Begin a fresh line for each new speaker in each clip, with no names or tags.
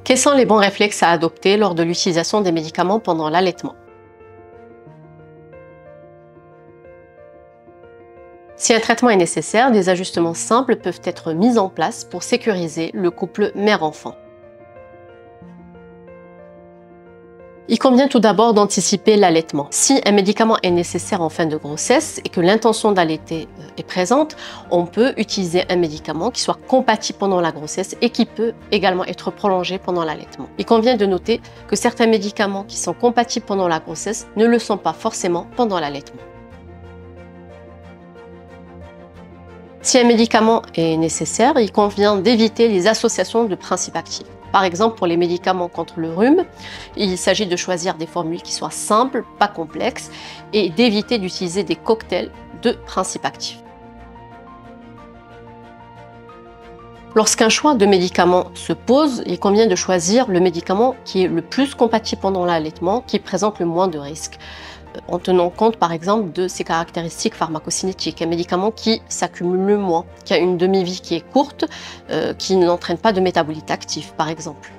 Quels sont les bons réflexes à adopter lors de l'utilisation des médicaments pendant l'allaitement? Si un traitement est nécessaire, des ajustements simples peuvent être mis en place pour sécuriser le couple mère-enfant. Il convient tout d'abord d'anticiper l'allaitement. Si un médicament est nécessaire en fin de grossesse et que l'intention d'allaiter est présente, on peut utiliser un médicament qui soit compatible pendant la grossesse et qui peut également être prolongé pendant l'allaitement. Il convient de noter que certains médicaments qui sont compatibles pendant la grossesse ne le sont pas forcément pendant l'allaitement. Si un médicament est nécessaire, il convient d'éviter les associations de principes actifs. Par exemple, pour les médicaments contre le rhume, il s'agit de choisir des formules qui soient simples, pas complexes, et d'éviter d'utiliser des cocktails de principes actifs. Lorsqu'un choix de médicament se pose, il convient de choisir le médicament qui est le plus compatible pendant l'allaitement, qui présente le moins de risques, en tenant compte par exemple de ses caractéristiques pharmacocinétiques. Un médicament qui s'accumule le moins, qui a une demi-vie qui est courte, qui n'entraîne pas de métabolite actif par exemple.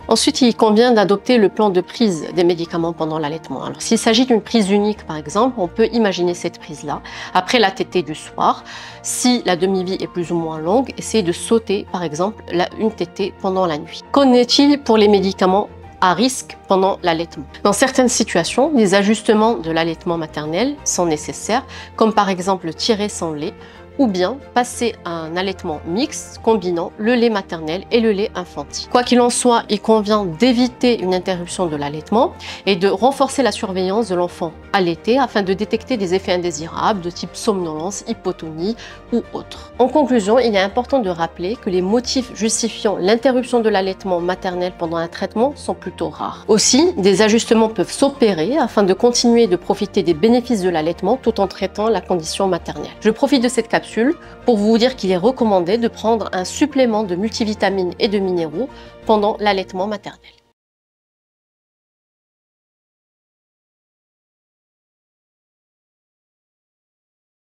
Ensuite, il convient d'adopter le plan de prise des médicaments pendant l'allaitement. Alors, s'il s'agit d'une prise unique, par exemple, on peut imaginer cette prise-là après la tétée du soir. Si la demi-vie est plus ou moins longue, essayez de sauter, par exemple, une tétée pendant la nuit. Qu'en est-il pour les médicaments à risque pendant l'allaitement? Dans certaines situations, des ajustements de l'allaitement maternel sont nécessaires, comme par exemple tirer sans lait, ou bien passer à un allaitement mixte combinant le lait maternel et le lait infantile. Quoi qu'il en soit, il convient d'éviter une interruption de l'allaitement et de renforcer la surveillance de l'enfant allaité afin de détecter des effets indésirables de type somnolence, hypotonie ou autres. En conclusion, il est important de rappeler que les motifs justifiant l'interruption de l'allaitement maternel pendant un traitement sont plutôt rares. Aussi, des ajustements peuvent s'opérer afin de continuer de profiter des bénéfices de l'allaitement tout en traitant la condition maternelle. Je profite de cette capsule pour vous dire qu'il est recommandé de prendre un supplément de multivitamines et de minéraux pendant l'allaitement maternel.